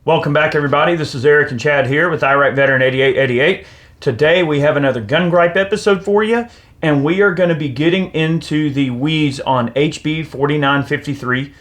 Welcome back, everybody. This is Eric and Chad here with Iraq Veteran 8888. Today we have another gun gripe episode for you, and we are going to be getting into the weeds on HB 4953.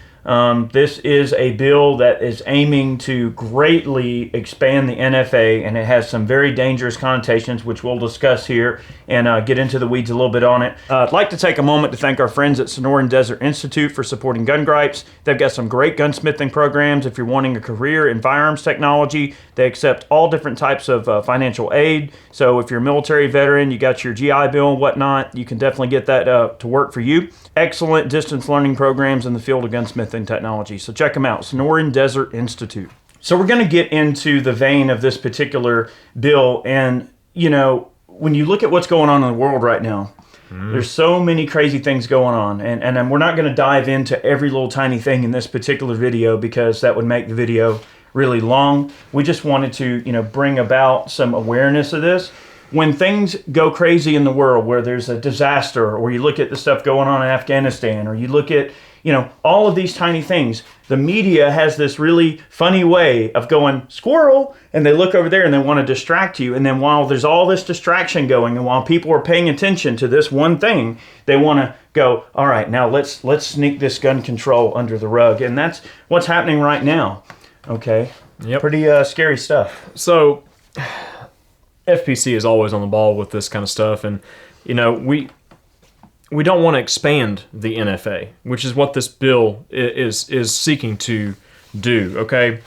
This is a bill that is aiming to greatly expand the NFA, and it has some very dangerous connotations, which we'll discuss here and get into the weeds a little bit on it. I'd like to take a moment to thank our friends at Sonoran Desert Institute for supporting Gun Gripes. They've got some great gunsmithing programs if you're wanting a career in firearms technology. They accept all different types of financial aid. So if you're a military veteran, you got your GI Bill and whatnot, you can definitely get that to work for you. Excellent distance learning programs in the field of gunsmithing technology. So check them out, Sonoran Desert Institute. So we're going to get into the vein of this particular bill. And, you know, when you look at what's going on in the world right now, there's so many crazy things going on. And we're not going to dive into every little tiny thing in this particular video because that would make the video really long. We just wanted to, you know, bring about some awareness of this. When things go crazy in the world, where there's a disaster, or you look at the stuff going on in Afghanistan, or you look at, you know, all of these tiny things, the media has this really funny way of going, squirrel, and they look over there and they want to distract you. And then while there's all this distraction going, and while people are paying attention to this one thing, they want to go, all right, now let's sneak this gun control under the rug. And that's what's happening right now. Okay. Yep. Pretty scary stuff. So FPC is always on the ball with this kind of stuff, and you know, we don't want to expand the NFA, which is what this bill is seeking to do. Okay,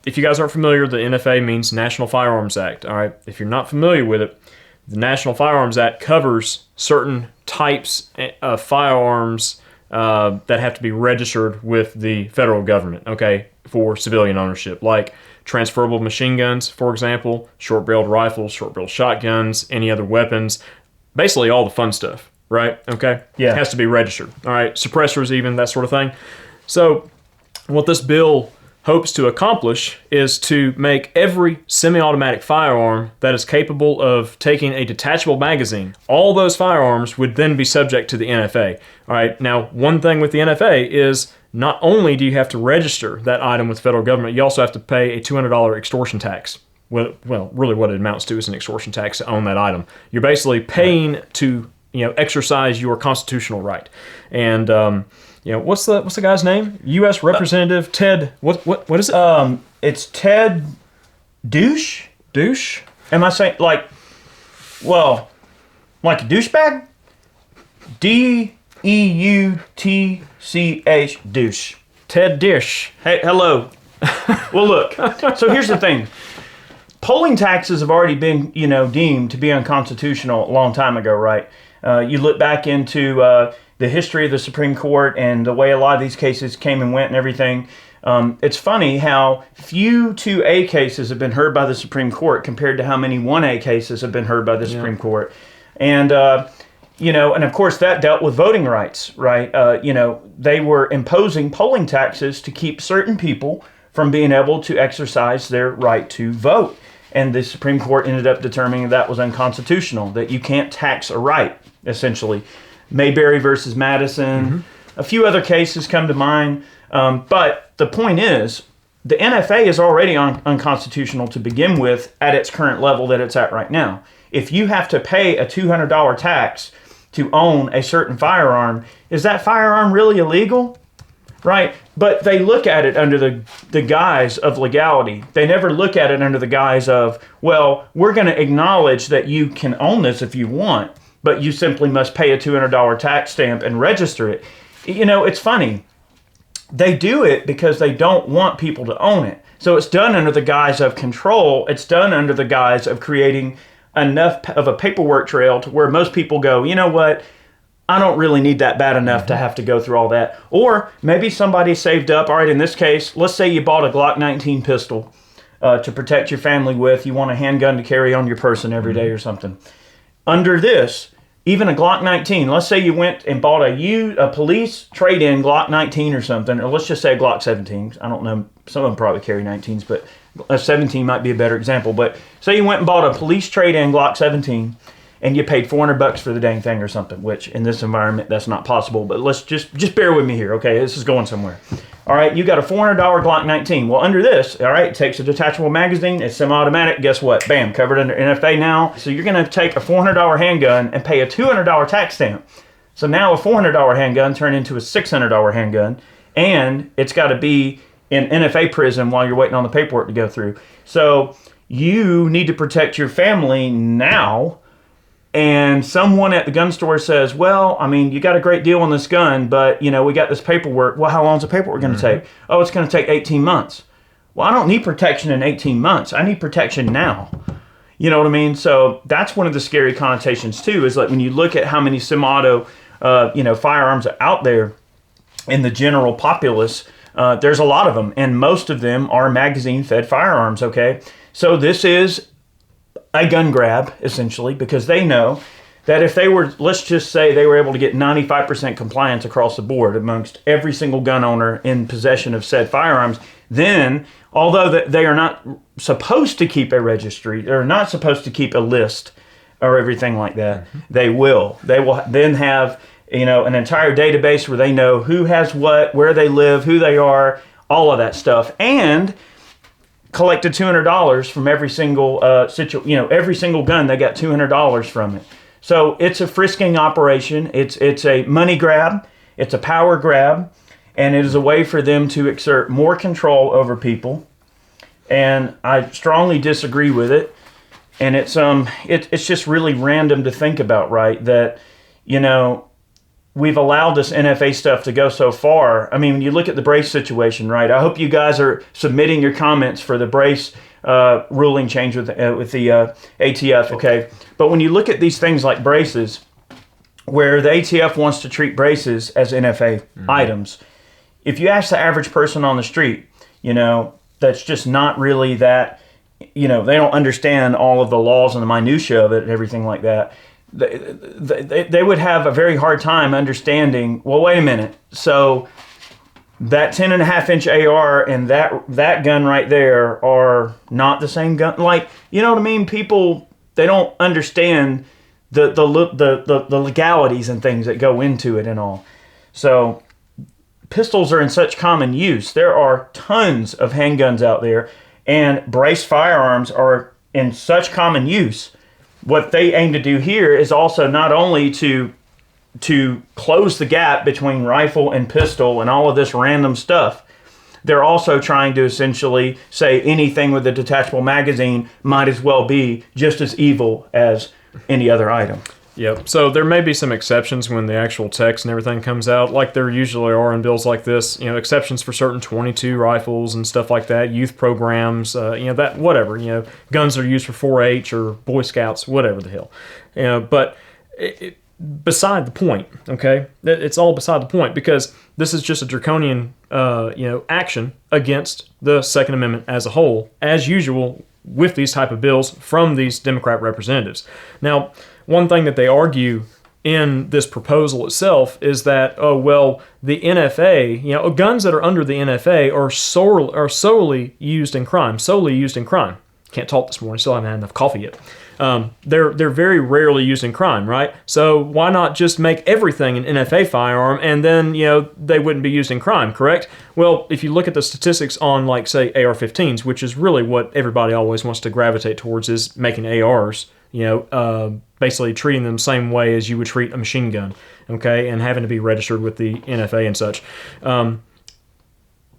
if you guys aren't familiar, the NFA means National Firearms Act. All right, if you're not familiar with it, the National Firearms Act covers certain types of firearms that have to be registered with the federal government. Okay, for civilian ownership, like transferable machine guns, for example, short-barreled rifles, short-barreled shotguns, any other weapons, basically all the fun stuff, right? Okay? Yeah. It has to be registered, all right? Suppressors even, that sort of thing. So what this bill hopes to accomplish is to make every semi-automatic firearm that is capable of taking a detachable magazine, all those firearms would then be subject to the NFA. All right, now one thing with the NFA is not only do you have to register that item with the federal government, you also have to pay a $200 extortion tax. Well, really what it amounts to is an extortion tax to own that item. You're basically paying to, you know, exercise your constitutional right. And you know, what's the guy's name? U.S. Representative Ted. What is it? It's Ted Douche. Douche. Am I saying like a douchebag? DEUTCH douche. Ted Dish. Hey, hello. Well, look. So here's the thing. Polling taxes have already been, you know, deemed to be unconstitutional a long time ago, right? You look back into the history of the Supreme Court and the way a lot of these cases came and went and everything. It's funny how few 2A cases have been heard by the Supreme Court compared to how many 1A cases have been heard by the Supreme Court. And, you know, and of course that dealt with voting rights, right? You know, they were imposing polling taxes to keep certain people from being able to exercise their right to vote. And the Supreme Court ended up determining that was unconstitutional, that you can't tax a right, essentially. Mayberry versus Madison, a few other cases come to mind. But the point is, the NFA is already unconstitutional to begin with at its current level that it's at right now. If you have to pay a $200 tax to own a certain firearm, is that firearm really illegal? Right? But they look at it under the guise of legality. They never look at it under the guise of, well, we're going to acknowledge that you can own this if you want, but you simply must pay a $200 tax stamp and register it. You know, it's funny. They do it because they don't want people to own it. So it's done under the guise of control. It's done under the guise of creating enough of a paperwork trail to where most people go, you know what? I don't really need that bad enough to have to go through all that. Or maybe somebody saved up. All right, in this case, let's say you bought a Glock 19 pistol to protect your family with. You want a handgun to carry on your person every day or something. Under this, even a Glock 19, let's say you went and bought a police trade-in Glock 19 or something, or let's just say a Glock 17. I don't know, some of them probably carry 19s, but a 17 might be a better example. But say you went and bought a police trade-in Glock 17, and you paid $400 for the dang thing or something, which in this environment, that's not possible. But let's just bear with me here, okay? This is going somewhere. All right, you got a $400 Glock 19. Well, under this, all right, it takes a detachable magazine. It's semi-automatic. Guess what? Bam, covered under NFA now. So you're going to take a $400 handgun and pay a $200 tax stamp. So now a $400 handgun turned into a $600 handgun, and it's got to be in NFA prison while you're waiting on the paperwork to go through. So you need to protect your family now. And someone at the gun store says, well, I mean, you got a great deal on this gun, but, you know, we got this paperwork. Well, how long is the paperwork going to take? Oh, it's going to take 18 months. Well, I don't need protection in 18 months. I need protection now. You know what I mean? So that's one of the scary connotations, too, is like when you look at how many semi-auto, firearms are out there in the general populace, there's a lot of them. And most of them are magazine-fed firearms, okay? So this is a gun grab, essentially, because they know that if they were, let's just say they were able to get 95% compliance across the board amongst every single gun owner in possession of said firearms, then, although they are not supposed to keep a registry, they're not supposed to keep a list or everything like that, they will then have, you know, an entire database where they know who has what, where they live, who they are, all of that stuff, and collected $200 from every single every single gun. They got $200 from it. So it's a frisking operation. It's a money grab. It's a power grab, and it is a way for them to exert more control over people. And I strongly disagree with it. And it's just really random to think about, right? That, you know, we've allowed this NFA stuff to go so far. I mean, when you look at the brace situation, right? I hope you guys are submitting your comments for the brace ruling change with the ATF, okay? But when you look at these things like braces, where the ATF wants to treat braces as NFA items, if you ask the average person on the street, you know, that's just not really that, you know, they don't understand all of the laws and the minutia of it and everything like that. They would have a very hard time understanding, well, wait a minute. So that 10.5-inch AR and that gun right there are not the same gun. Like, you know what I mean? People, they don't understand the legalities and things that go into it and all. So pistols are in such common use. There are tons of handguns out there, and brace firearms are in such common use. What they aim to do here is also not only to close the gap between rifle and pistol and all of this random stuff, they're also trying to essentially say anything with a detachable magazine might as well be just as evil as any other item. Yep. So there may be some exceptions when the actual text and everything comes out, like there usually are in bills like this. You know, exceptions for certain .22 rifles and stuff like that, youth programs, that whatever. You know, guns are used for 4-H or Boy Scouts, whatever the hell. You know, but beside the point. Okay, it's all beside the point because this is just a draconian, action against the Second Amendment as a whole, as usual with these type of bills from these Democrat representatives. Now, one thing that they argue in this proposal itself is that, the NFA, guns that are under the NFA are solely used in crime. Can't talk this morning, still haven't had enough coffee yet. They're very rarely used in crime, right? So why not just make everything an NFA firearm and then, they wouldn't be used in crime, correct? Well, if you look at the statistics on, like, say, AR-15s, which is really what everybody always wants to gravitate towards is making ARs, basically treating them the same way as you would treat a machine gun, okay, and having to be registered with the NFA and such.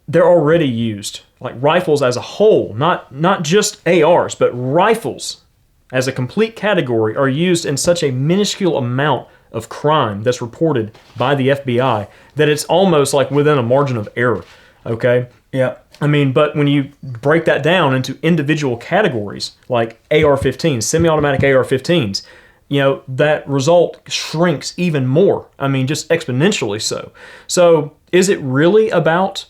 They're already used, like rifles as a whole, not just ARs, but rifles as a complete category are used in such a minuscule amount of crime that's reported by the FBI that it's almost like within a margin of error, okay? Yeah. I mean, but when you break that down into individual categories, like AR-15s, semi-automatic AR-15s, that result shrinks even more. I mean, just exponentially so. So is it really about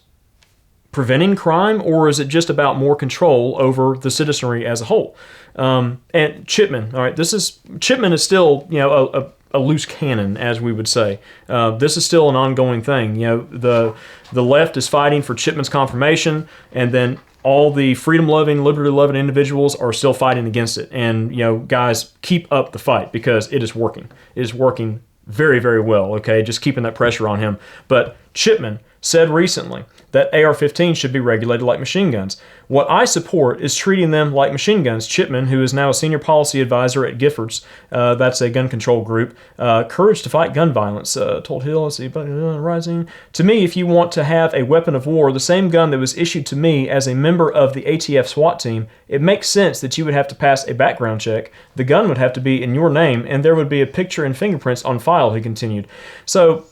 preventing crime, or is it just about more control over the citizenry as a whole? And Chipman, all right, Chipman is still, a loose cannon, as we would say. This is still an ongoing thing. The left is fighting for Chipman's confirmation, and then all the freedom-loving, liberty-loving individuals are still fighting against it. And, guys, keep up the fight because it is working. It is working very, very well, okay? Just keeping that pressure on him. But Chipman, said recently that AR-15 should be regulated like machine guns. What I support is treating them like machine guns. Chipman, who is now a senior policy advisor at Giffords, that's a gun control group, Courage to Fight Gun Violence, told Hill, let's see, rising. To me, if you want to have a weapon of war, the same gun that was issued to me as a member of the ATF SWAT team, it makes sense that you would have to pass a background check. The gun would have to be in your name, and there would be a picture and fingerprints on file, he continued. So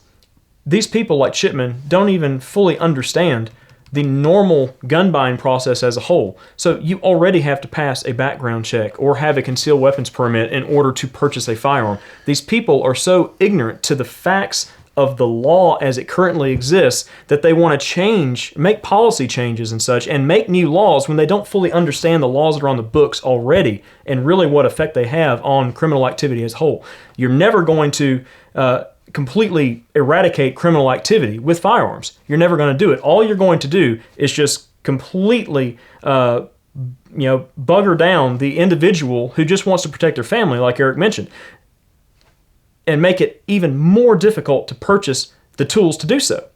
these people like Chipman don't even fully understand the normal gun buying process as a whole. So you already have to pass a background check or have a concealed weapons permit in order to purchase a firearm. These people are so ignorant to the facts of the law as it currently exists that they want to make policy changes and such, and make new laws when they don't fully understand the laws that are on the books already and really what effect they have on criminal activity as a whole. You're never going to completely eradicate criminal activity with firearms. You're never going to do it. All you're going to do is just completely bugger down the individual who just wants to protect their family, like Eric mentioned, and make it even more difficult to purchase the tools to do so.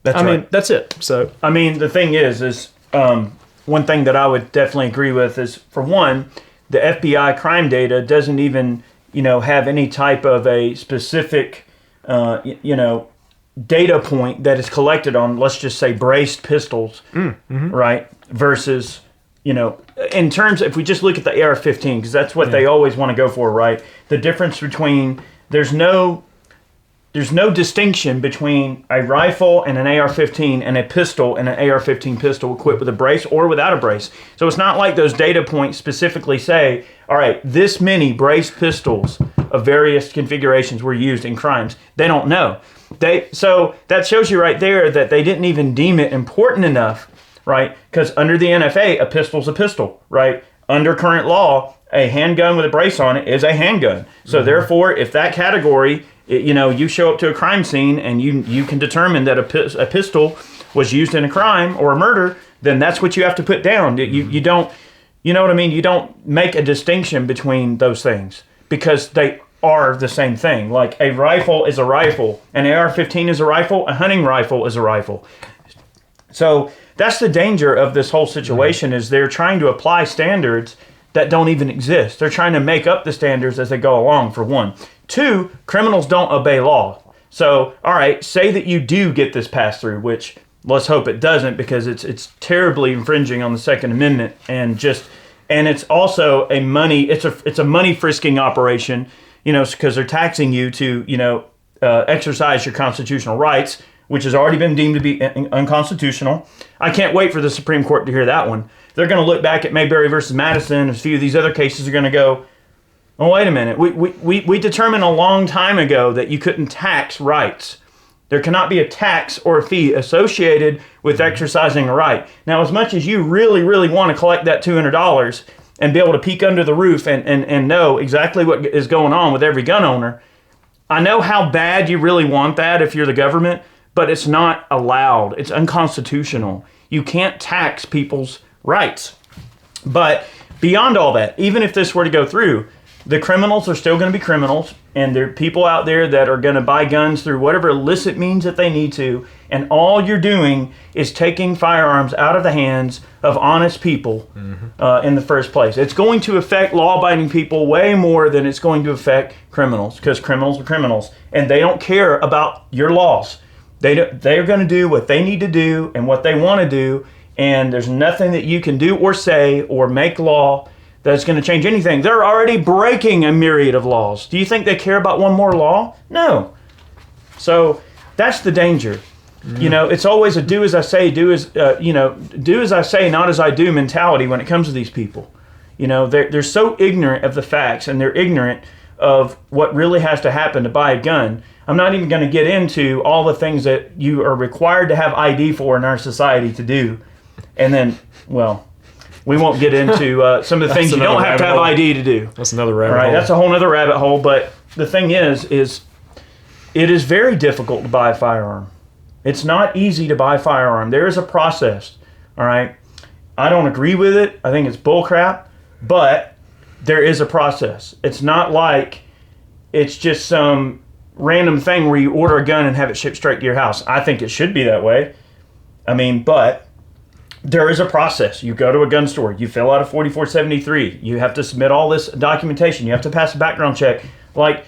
I mean, that's it. So I mean, the thing is one thing that I would definitely agree with is, for one, the FBI crime data doesn't even have any type of a specific data point that is collected on, let's just say, braced pistols, right? Versus, in terms, if we just look at the AR-15, because that's what they always want to go for, right? The difference between, there's no distinction between a rifle and an AR-15 and a pistol and an AR-15 pistol equipped with a brace or without a brace. So it's not like those data points specifically say, all right, this many braced pistols of various configurations were used in crimes. They don't know. So that shows you right there that they didn't even deem it important enough, right? Because under the NFA, a pistol's a pistol, right? Under current law, a handgun with a brace on it is a handgun. So therefore, if that category, you show up to a crime scene and you can determine that a pistol was used in a crime or a murder, then that's what you have to put down. You don't, you know what I mean? You don't make a distinction between those things, because they are the same thing. Like, a rifle is a rifle, an AR-15 is a rifle, a hunting rifle is a rifle. So that's the danger of this whole situation, is they're trying to apply standards that don't even exist. They're trying to make up the standards as they go along, for one. Two, criminals don't obey law. So, all right, say that you do get this passed through, which let's hope it doesn't, because it's terribly infringing on the Second Amendment, and it's also a money frisking operation, because they're taxing you to exercise your constitutional rights, which has already been deemed to be unconstitutional. I can't wait for the Supreme Court to hear that one. They're going to look back at Mayberry versus Madison. A few of these other cases are going to go, oh, wait a minute. We determined a long time ago that you couldn't tax rights. There cannot be a tax or a fee associated with exercising a right. Now, as much as you really, really want to collect that $200 and be able to peek under the roof and know exactly what is going on with every gun owner, I know how bad you really want that if you're the government, but it's not allowed. It's unconstitutional. You can't tax people's rights. But beyond all that, even if this were to go through, the criminals are still going to be criminals, and there are people out there that are going to buy guns through whatever illicit means that they need to, and all you're doing is taking firearms out of the hands of honest people in the first place. It's going to affect law-abiding people way more than it's going to affect criminals, because criminals are criminals, and they don't care about your laws. They're going to do what they need to do and what they want to do, and there's nothing that you can do or say or make law that's going to change anything. They're already breaking a myriad of laws. Do you think they care about one more law? No. So that's the danger. It's always a do as I say, do as I say, not as I do mentality when it comes to these people. They're so ignorant of the facts, and they're ignorant of what really has to happen to buy a gun. I'm not even going to get into all the things that you are required to have ID for in our society to do. And then, well, we won't get into some of the things you don't have to have ID to do. That's another rabbit hole. That's a whole other rabbit hole. But the thing is it is very difficult to buy a firearm. It's not easy to buy a firearm. There is a process, all right? I don't agree with it. I think it's bullcrap, but there is a process. It's not like it's just some random thing where you order a gun and have it shipped straight to your house. I think it should be that way. I mean, but there is a process. You go to a gun store, you fill out a 4473, you have to submit all this documentation, you have to pass a background check. Like,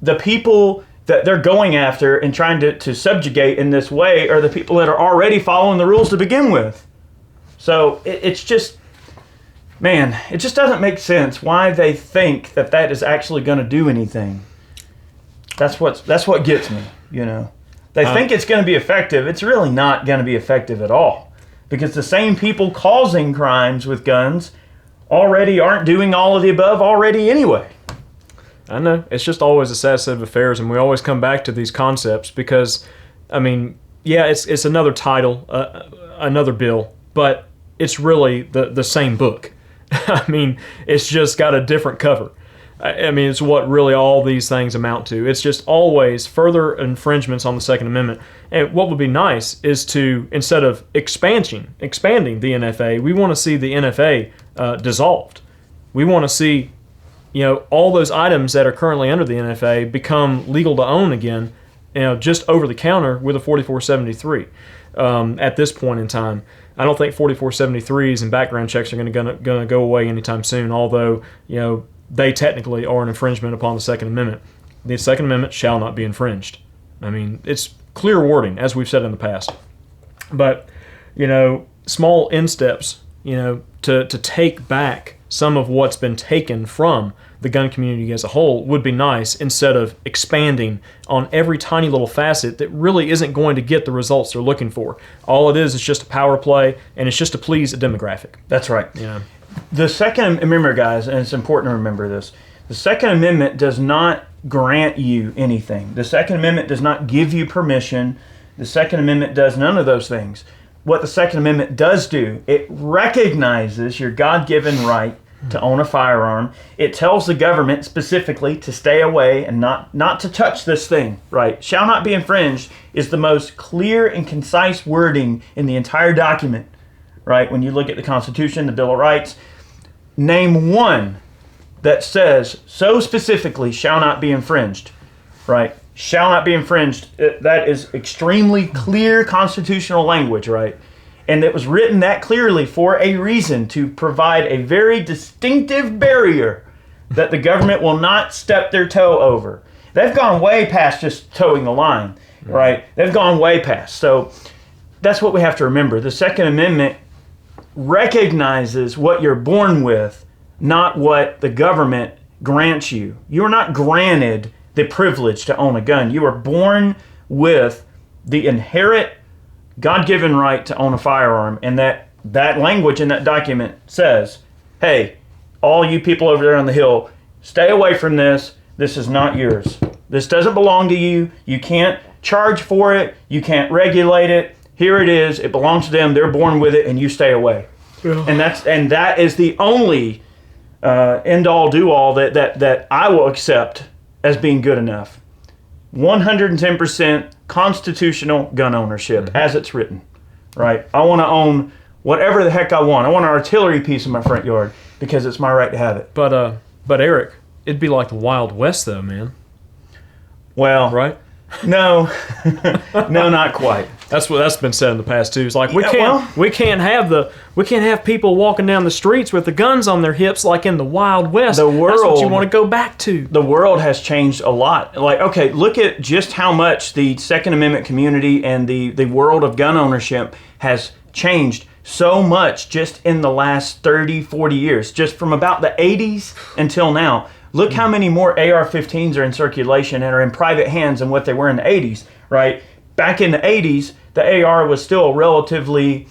the people that they're going after and trying to subjugate in this way are the people that are already following the rules to begin with. So it's just, man, it just doesn't make sense why they think that is actually going to do anything. That's what gets me, you know. They think it's going to be effective. It's really not going to be effective at all, because the same people causing crimes with guns already aren't doing all of the above already anyway. I know. It's just always a sad set of affairs, and we always come back to these concepts because, I mean, yeah, it's another title, another bill, but it's really the same book. I mean, it's just got a different cover. I mean, it's what really all these things amount to. It's just always further infringements on the Second Amendment. And what would be nice is to, instead of expanding the NFA, we want to see the NFA dissolved. We want to see, you know, all those items that are currently under the NFA become legal to own again, you know, just over the counter with a 4473 at this point in time. I don't think 4473s and background checks are going to go away anytime soon, although, you know, they technically are an infringement upon the Second Amendment. The Second Amendment shall not be infringed. I mean, it's clear wording, as we've said in the past. But, you know, small insteps, you know, to take back some of what's been taken from the gun community as a whole would be nice, instead of expanding on every tiny little facet that really isn't going to get the results they're looking for. All it is just a power play, and it's just to please a demographic. That's right. You know? The Second, remember guys, and it's important to remember this, the Second Amendment does not grant you anything. The Second Amendment does not give you permission. The Second Amendment does none of those things. What the Second Amendment does do, it recognizes your God-given right to own a firearm. It tells the government specifically to stay away and not to touch this thing, right? Shall not be infringed is the most clear and concise wording in the entire document, right? When you look at the Constitution, the Bill of Rights, name one that says so specifically shall not be infringed, right? Shall not be infringed. That is extremely clear constitutional language, right? And it was written that clearly for a reason, to provide a very distinctive barrier that the government will not step their toe over. They've gone way past just towing the line, right? They've gone way past. So that's what we have to remember. The Second Amendment recognizes what you're born with, not what the government grants you. You are not granted the privilege to own a gun. You are born with the inherent God-given right to own a firearm, and that language in that document says, hey, all you people over there on the Hill, stay away from this. This is not yours. This doesn't belong to you. You can't charge for it. You can't regulate it. Here it is. It belongs to them. They're born with it, and you stay away. And that is the only end-all, do-all that I will accept as being good enough. 110% constitutional gun ownership, as it's written, right? I want to own whatever the heck I want. I want an artillery piece in my front yard because it's my right to have it. But Eric, it'd be like the Wild West, though, man. Well, right? No, no, not quite. That's been said in the past too. It's like we can't have people walking down the streets with the guns on their hips like in the Wild West. The world, that's what you want to go back to. The world has changed a lot. Like, okay, look at just how much the Second Amendment community and the world of gun ownership has changed so much just in the last 30, 40 years, just from about the 80s until now. Look how many more AR-15s are in circulation and are in private hands than what they were in the 80s, right? Back in the 80s, the AR was still relatively,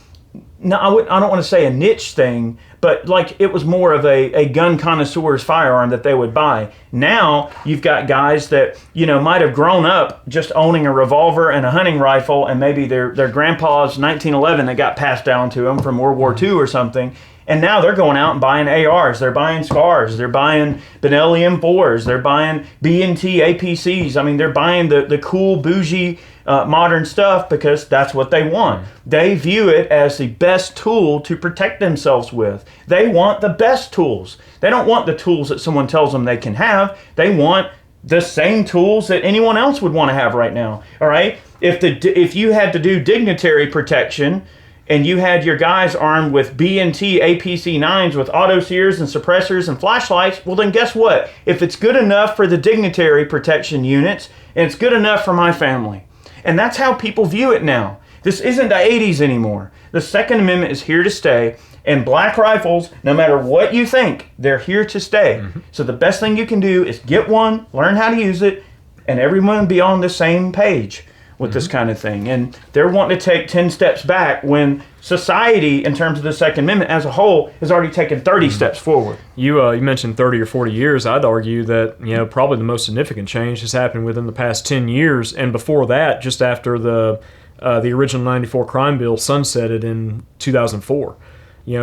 no, I don't want to say a niche thing, but like it was more of a gun connoisseur's firearm that they would buy. Now, you've got guys that, you know, might have grown up just owning a revolver and a hunting rifle, and maybe their grandpa's 1911 that got passed down to them from World War II or something. And now they're going out and buying ARs, they're buying SCARs, they're buying Benelli M4s, they're buying B&T APCs. I mean, they're buying the cool, bougie, modern stuff because that's what they want. They view it as the best tool to protect themselves with. They want the best tools. They don't want the tools that someone tells them they can have. They want the same tools that anyone else would want to have right now. All right, if you had to do dignitary protection, and you had your guys armed with B&T APC-9s with auto sears and suppressors and flashlights, well then guess what? If it's good enough for the dignitary protection units, and it's good enough for my family. And that's how people view it now. This isn't the 80s anymore. The Second Amendment is here to stay, and black rifles, no matter what you think, they're here to stay. So the best thing you can do is get one, learn how to use it, and everyone be on the same page with this kind of thing. And they're wanting to take 10 steps back when society, in terms of the Second Amendment as a whole, has already taken 30 steps forward. You mentioned 30 or 40 years. I'd argue that, probably the most significant change has happened within the past 10 years. And before that, just after the original 94 crime bill sunsetted in 2004,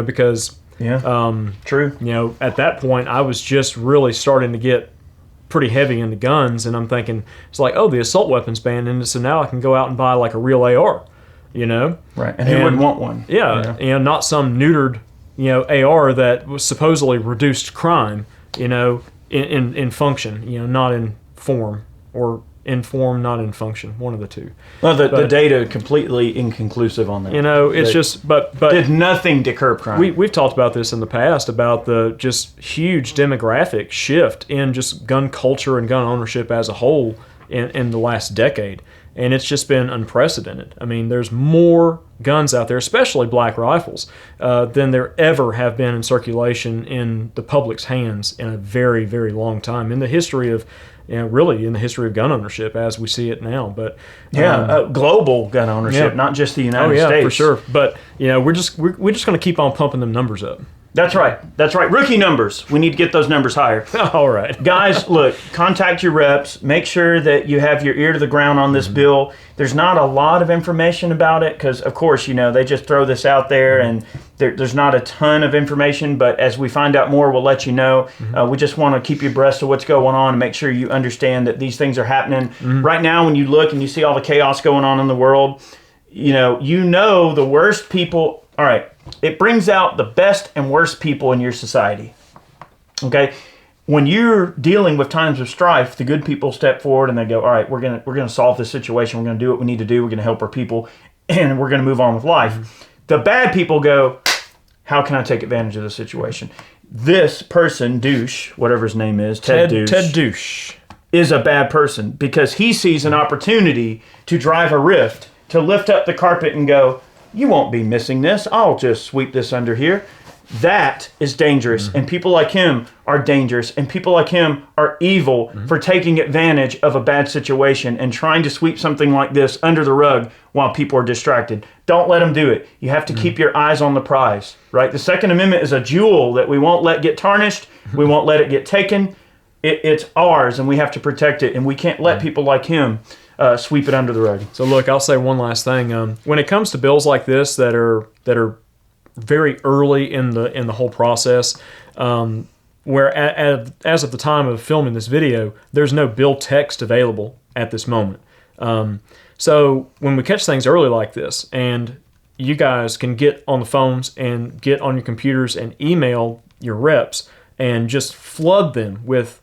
because true. At that point, I was just really starting to get pretty heavy into guns, and I'm thinking, it's like, oh, the assault weapons ban, and so now I can go out and buy like a real AR, Right, and who wouldn't want one? Yeah, not some neutered, AR that was supposedly reduced crime, in function, not in form, or in form, not in function, one of the two. Well, the data completely inconclusive on that. It's just, but did nothing to curb crime. We've talked about this in the past, about the just huge demographic shift in just gun culture and gun ownership as a whole in the last decade. And it's just been unprecedented. I mean, there's more guns out there, especially black rifles, than there ever have been in circulation in the public's hands in a very, very long time. In the history of really in the history of gun ownership as we see it now. But global gun ownership, not just the United States. For sure. But we're just going to keep on pumping them numbers up. That's right. Rookie numbers. We need to get those numbers higher. All right. Guys, look, contact your reps. Make sure that you have your ear to the ground on this bill. There's not a lot of information about it because, of course, they just throw this out there and there's not a ton of information. But as we find out more, we'll let you know. We just want to keep you abreast of what's going on and make sure you understand that these things are happening. Right now, when you look and you see all the chaos going on in the world, the worst people. All right. It brings out the best and worst people in your society. Okay? When you're dealing with times of strife, the good people step forward and they go, all right, we're gonna solve this situation. We're gonna do what we need to do. We're gonna help our people, and we're gonna move on with life. The bad people go, how can I take advantage of the situation? This person, douche, whatever his name is, Ted Douche, is a bad person because he sees an opportunity to drive a rift, to lift up the carpet and go, you won't be missing this. I'll just sweep this under here. That is dangerous. And people like him are dangerous. And people like him are evil for taking advantage of a bad situation and trying to sweep something like this under the rug while people are distracted. Don't let them do it. You have to keep your eyes on the prize, right? The Second Amendment is a jewel that we won't let get tarnished. We won't let it get taken. It's ours, and we have to protect it. And we can't let people like him sweep it under the rug. So look, I'll say one last thing. When it comes to bills like this that are very early in the whole process, where as of the time of filming this video, there's no bill text available at this moment. So when we catch things early like this, and you guys can get on the phones and get on your computers and email your reps and just flood them with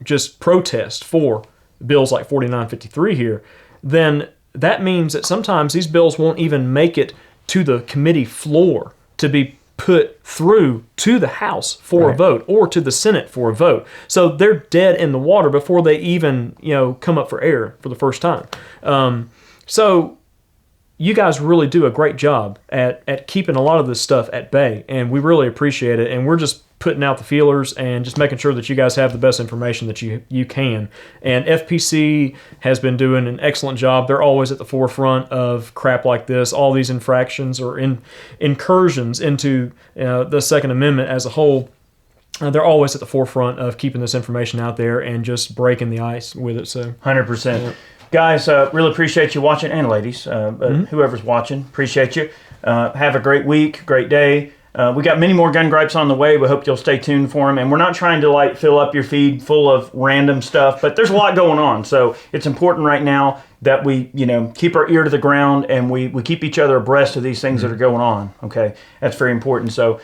just protest for bills like 4953 here, then that means that sometimes these bills won't even make it to the committee floor to be put through to the House for a vote or to the Senate for a vote. So they're dead in the water before they even, come up for air for the first time. So you guys really do a great job at keeping a lot of this stuff at bay, and we really appreciate it. And we're just putting out the feelers and just making sure that you guys have the best information that you can. And FPC has been doing an excellent job. They're always at the forefront of crap like this. All these infractions or incursions into the Second Amendment as a whole, they're always at the forefront of keeping this information out there and just breaking the ice with it. So 100%. Yeah. Guys, really appreciate you watching, and ladies, whoever's watching, appreciate you. Have a great week, great day. We got many more gun gripes on the way. We hope you'll stay tuned for them. And we're not trying to fill up your feed full of random stuff, but there's a lot going on. So it's important right now that we, keep our ear to the ground and we keep each other abreast of these things that are going on. Okay, that's very important. So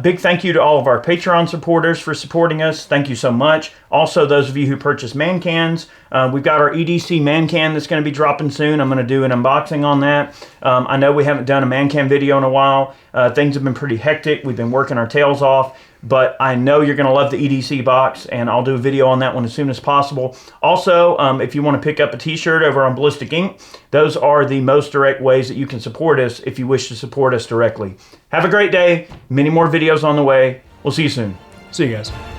big thank you to all of our Patreon supporters for supporting us. Thank you so much. Also, those of you who purchase man cans, we've got our EDC man can that's going to be dropping soon. I'm going to do an unboxing on that. I know we haven't done a man can video in a while. Things have been pretty hectic. We've been working our tails off. But I know you're going to love the EDC box, and I'll do a video on that one as soon as possible. Also, if you want to pick up a t-shirt over on Ballistic Ink, those are the most direct ways that you can support us if you wish to support us directly. Have a great day. Many more videos on the way. We'll see you soon. See you guys.